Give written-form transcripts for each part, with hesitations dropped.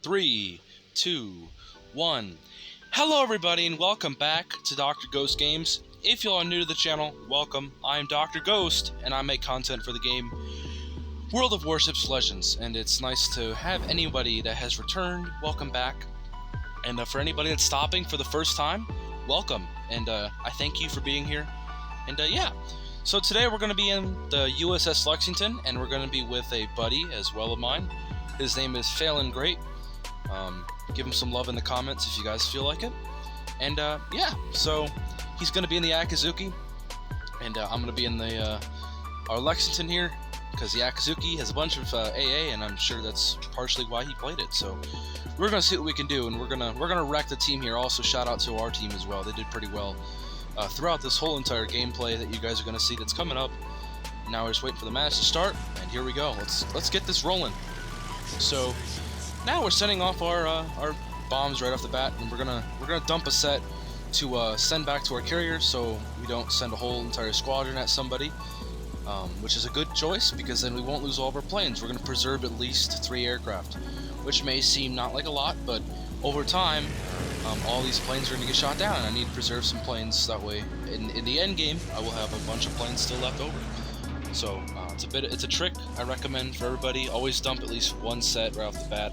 3, 2, 1. Hello everybody and welcome back to Dr. Ghost Games. If you are new to the channel, welcome. I am Dr. Ghost and I make content for the game World of Warships Legends, and it's nice to have anybody that has returned. Welcome back. And for anybody that's stopping for the first time, welcome. And I thank you for being here. And yeah, so today we're going to be in the USS Lexington, and we're going to be with a buddy as well of mine. His name is Phelan Great. Give him some love in the comments if you guys feel like it. And yeah, so he's going to be in the Akazuki, and I'm going to be in the our Lexington here, because the Akazuki has a bunch of AA, and I'm sure that's partially why he played it. So we're going to see what we can do, and we're gonna wreck the team here. Also, shout out to our team as well. They did pretty well throughout this whole entire gameplay that you guys are going to see that's coming up. Now we're just waiting for the match to start, and here we go. Let's get this rolling. So now we're sending off our bombs right off the bat, and we're gonna dump a set to send back to our carrier, so we don't send a whole entire squadron at somebody, which is a good choice because then we won't lose all of our planes. We're gonna preserve at least 3 aircraft, which may seem not like a lot, but over time, all these planes are gonna get shot down, and I need to preserve some planes. That way, in the end game, I will have a bunch of planes still left over. So it's a trick I recommend for everybody. Always dump at least 1 set right off the bat.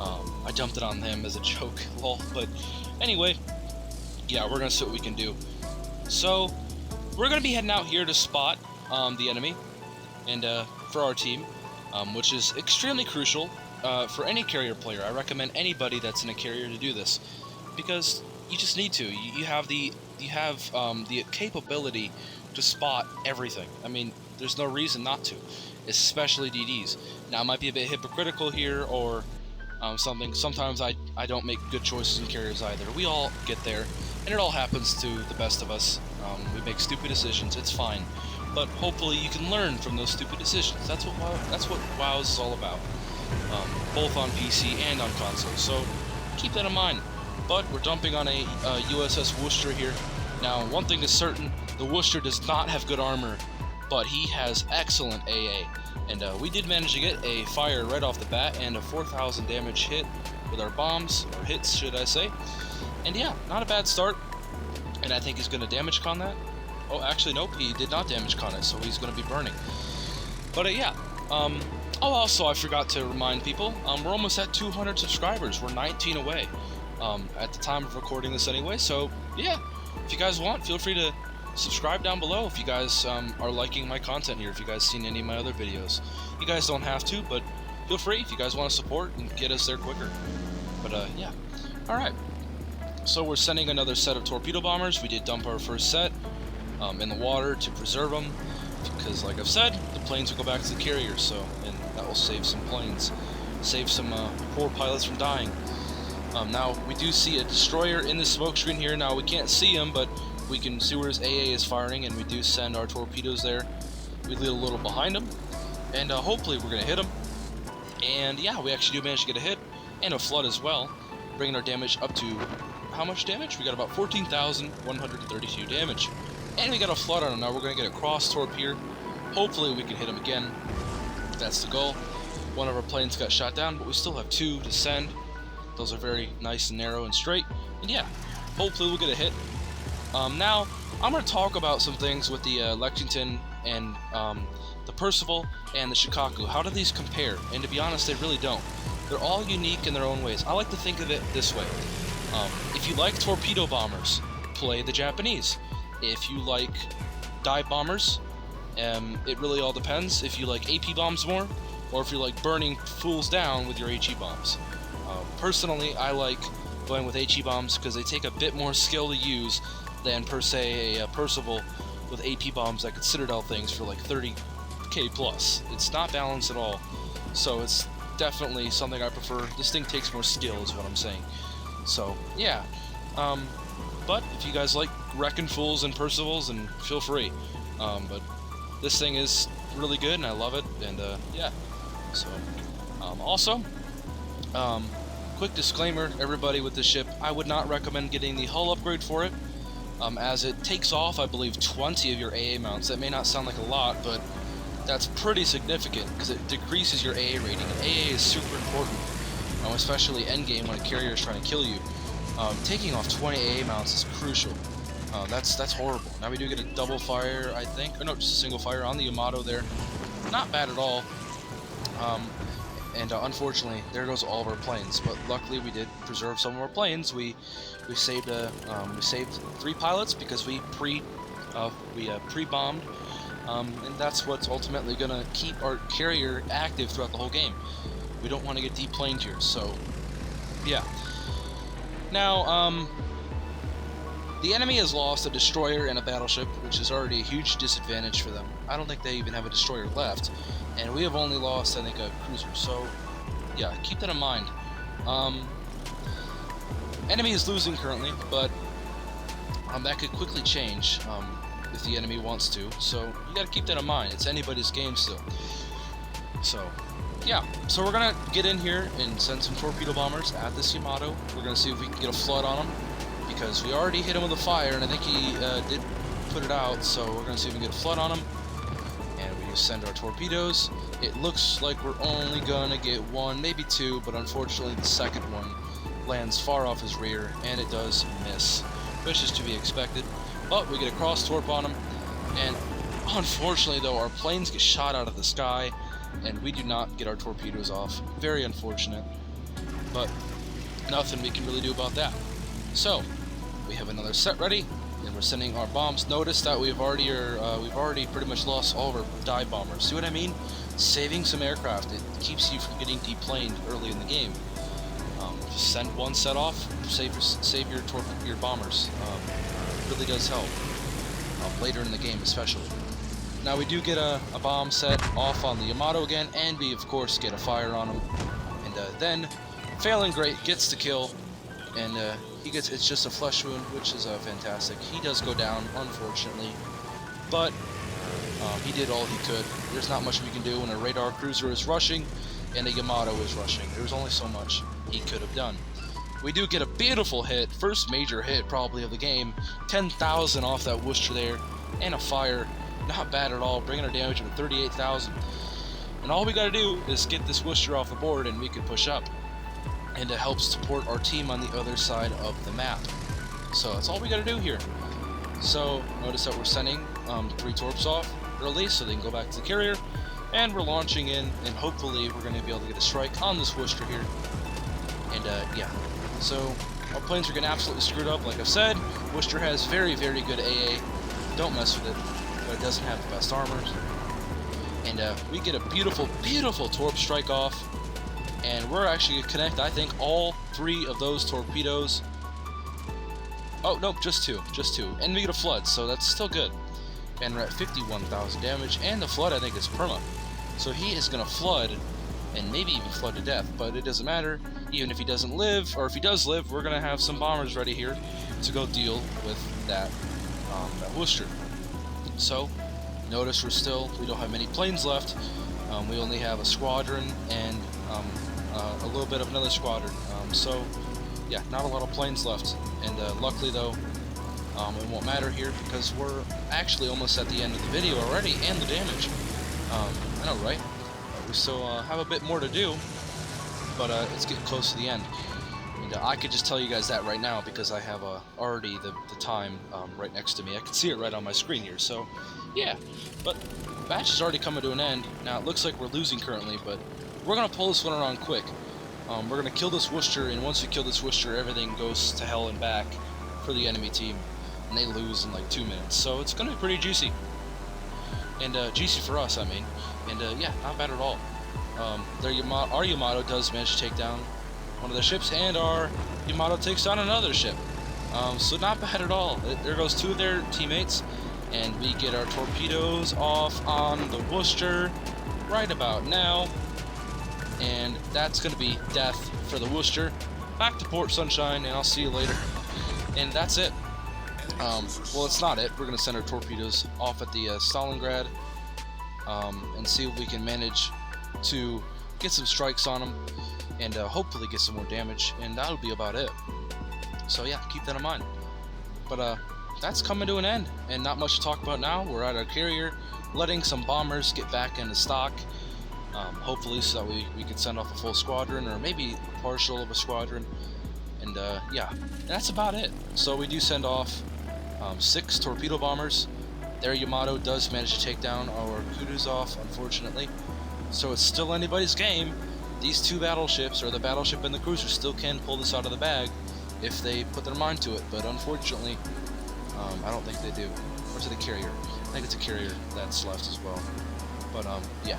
I dumped it on him as a joke, lol. But anyway, yeah, we're gonna see what we can do. So we're gonna be heading out here to spot the enemy, and for our team, which is extremely crucial for any carrier player. I recommend anybody that's in a carrier to do this, because you just need to. You have the capability to spot everything. I mean, there's no reason not to, especially DDs. Now, it might be a bit hypocritical here, or something. Sometimes I don't make good choices in carriers either. We all get there, and it all happens to the best of us. We make stupid decisions. It's fine, but hopefully you can learn from those stupid decisions. That's what WoW is all about, both on PC and on console. So keep that in mind. But we're dumping on a USS Worcester here. Now, one thing is certain: the Worcester does not have good armor, but he has excellent AA. And we did manage to get a fire right off the bat and a 4,000 damage hit with our bombs, or hits should I say. And yeah, not a bad start. And I think he's going to damage con that. Oh, actually nope, he did not damage con it, so he's going to be burning. But yeah, oh, also I forgot to remind people, we're almost at 200 subscribers. We're 19 away at the time of recording this anyway. So yeah, if you guys want, feel free to subscribe down below if you guys are liking my content here, if you guys seen any of my other videos. You guys don't have to, but feel free if you guys want to support and get us there quicker. But yeah, alright. So we're sending another set of torpedo bombers. We did dump our first set in the water to preserve them, because like I've said, the planes will go back to the carrier, so, and that will save some planes, save some poor pilots from dying. Now we do see a destroyer in the smoke screen here. Now we can't see him, but we can see where his AA is firing, and we do send our torpedoes there. We lead a little behind him, and hopefully we're going to hit him. And yeah, we actually do manage to get a hit, and a flood as well, bringing our damage up to, how much damage? We got about 14,132 damage. And we got a flood on him. Now we're going to get a cross torp here. Hopefully we can hit him again. That's the goal. One of our planes got shot down, but we still have 2 to send. Those are very nice and narrow and straight. And yeah, hopefully we'll get a hit. Now, I'm going to talk about some things with the Lexington and the Percival and the Shikaku. How do these compare? And to be honest, they really don't. They're all unique in their own ways. I like to think of it this way. If you like torpedo bombers, play the Japanese. If you like dive bombers, it really all depends. If you like AP bombs more, or if you like burning fools down with your HE bombs. Personally, I like going with HE bombs because they take a bit more skill to use than per se a Percival with AP bombs that could Citadel things for like 30k plus. It's not balanced at all, so it's definitely something I prefer. This thing takes more skill is what I'm saying. So yeah, but if you guys like wrecking fools and Percivals, and feel free. But this thing is really good and I love it, and yeah. So also, quick disclaimer, everybody, with this ship, I would not recommend getting the hull upgrade for it, as it takes off, I believe, 20 of your AA mounts. That may not sound like a lot, but that's pretty significant, because it decreases your AA rating. AA is super important especially endgame when a carrier is trying to kill you. Taking off 20 AA mounts is crucial. That's horrible. Now we do get a double fire, I think. Or no, just a single fire on the Yamato there. Not bad at all. Unfortunately, there goes all of our planes. But luckily, we did preserve some of our planes. We saved 3 pilots because we pre-bombed, and that's what's ultimately gonna keep our carrier active throughout the whole game. We don't want to get deplaned here. So, yeah. Now, the enemy has lost a destroyer and a battleship, which is already a huge disadvantage for them. I don't think they even have a destroyer left, and we have only lost, I think, a cruiser. So, yeah, keep that in mind. Enemy is losing currently, but that could quickly change if the enemy wants to. So, you gotta keep that in mind. It's anybody's game still. So, yeah, so we're gonna get in here and send some torpedo bombers at this Yamato. We're gonna see if we can get a flood on him, because we already hit him with a fire, and I think he did put it out, so we're going to see if we can get a flood on him. And we just send our torpedoes. It looks like we're only going to get 1, maybe 2, but unfortunately the second one lands far off his rear, and it does miss, which is to be expected. But we get a cross torp on him, and unfortunately though, our planes get shot out of the sky, and we do not get our torpedoes off. Very unfortunate, but nothing we can really do about that. So, we have another set ready, and we're sending our bombs. Notice that we've already pretty much lost all of our dive bombers. See what I mean? Saving some aircraft, it keeps you from getting deplaned early in the game. Just send one set off, save your bombers. It really does help later in the game, especially. Now we do get a bomb set off on the Yamato again, and we of course get a fire on him, and then failing great gets the kill, and it's just a flesh wound, which is fantastic. He does go down, unfortunately, but he did all he could. There's not much we can do when a radar cruiser is rushing and a Yamato is rushing. There's only so much he could have done. We do get a beautiful hit, first major hit probably of the game, 10,000 off that Worcester there, and a fire. Not bad at all, bringing our damage to 38,000. And all we gotta do is get this Worcester off the board and we can push up. And it helps support our team on the other side of the map. So that's all we gotta do here. So notice that we're sending 3 torps off early so they can go back to the carrier, and we're launching in, and hopefully we're gonna be able to get a strike on this Worcester here. And yeah, so our planes are getting absolutely screwed up. Like I've said, Worcester has very, very good AA. Don't mess with it, but it doesn't have the best armors. And we get a beautiful, beautiful torp strike off. And we're actually going to connect, I think, all 3 of those torpedoes. Oh, nope, just 2. And we get a flood, so that's still good. And we're at 51,000 damage, and the flood, I think, is perma. So he is going to flood, and maybe even flood to death, but it doesn't matter. Even if he doesn't live, or if he does live, we're going to have some bombers ready here to go deal with that Worcester. So, notice we don't have many planes left. We only have a squadron and a little bit of another squadron. So, yeah, not a lot of planes left. And luckily, though, it won't matter here because we're actually almost at the end of the video already, and the damage. I know, right? We still have a bit more to do, but it's getting close to the end. And I could just tell you guys that right now because I have already the time right next to me. I can see it right on my screen here. So, yeah. But the match is already coming to an end. Now, it looks like we're losing currently, but we're going to pull this one around quick. We're going to kill this Worcester, and once we kill this Worcester, everything goes to hell and back for the enemy team. And they lose in like 2 minutes. So it's going to be pretty juicy. And juicy for us, I mean. And yeah, not bad at all. Our Yamato does manage to take down one of the ships, and our Yamato takes down another ship. So not bad at all. There goes 2 of their teammates, and we get our torpedoes off on the Worcester right about now. And that's going to be death for the Worcester. Back to Port Sunshine, and I'll see you later. And that's it. Well, it's not it. We're going to send our torpedoes off at the Stalingrad and see if we can manage to get some strikes on them and hopefully get some more damage, and that'll be about it. So yeah, keep that in mind. But that's coming to an end, and not much to talk about now. We're at our carrier, letting some bombers get back into stock, hopefully so that we could send off a full squadron or maybe partial of a squadron. And yeah, that's about it. So we do send off 6 torpedo bombers. Their Yamato does manage to take down our Kutuzov, unfortunately. So it's still anybody's game. These 2 battleships, or the battleship and the cruiser, still can pull this out of the bag if they put their mind to it. But unfortunately, I don't think they do. Or is it a carrier? I think it's a carrier that's left as well. But yeah,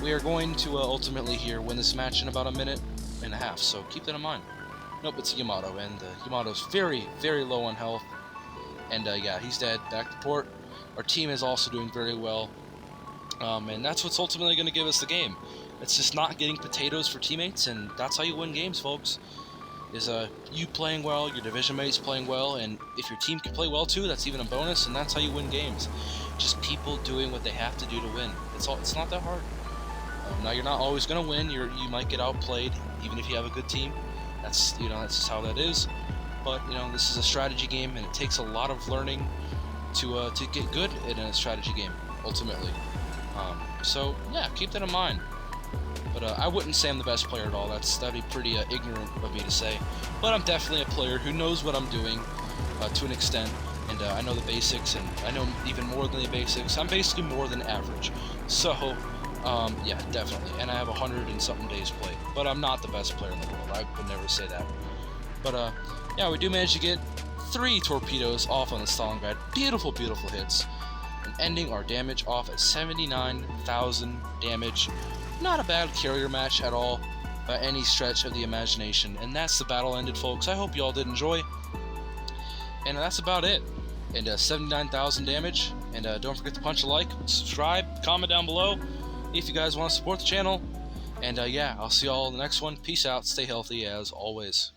we are going to ultimately here win this match in about a minute and a half. So keep that in mind. Nope, it's Yamato, and Yamato's very, very low on health. And yeah, he's dead. Back to port. Our team is also doing very well. And that's what's ultimately going to give us the game. It's just not getting potatoes for teammates, and that's how you win games, folks. Is you playing well, your division mates playing well, and if your team can play well too, that's even a bonus, and that's how you win games. Just people doing what they have to do to win. It's not that hard. Now you're not always going to win. You might get outplayed, even if you have a good team. That's that's just how that is. But this is a strategy game, and it takes a lot of learning to get good in a strategy game ultimately. So yeah, keep that in mind. But I wouldn't say I'm the best player at all. That'd be pretty ignorant of me to say. But I'm definitely a player who knows what I'm doing to an extent, and I know the basics, and I know even more than the basics. I'm basically more than average. So yeah, definitely. And I have 100 and something days played. But I'm not the best player in the world. I would never say that. But yeah, we do manage to get 3 torpedoes off on the Stalingrad. Beautiful, beautiful hits. And ending our damage off at 79,000 damage. Not a bad carrier match at all, by any stretch of the imagination. And that's the battle ended, folks. I hope you all did enjoy. And that's about it. And 79,000 damage. And don't forget to punch a like, subscribe, comment down below if you guys want to support the channel. And yeah, I'll see you all in the next one. Peace out. Stay healthy as always.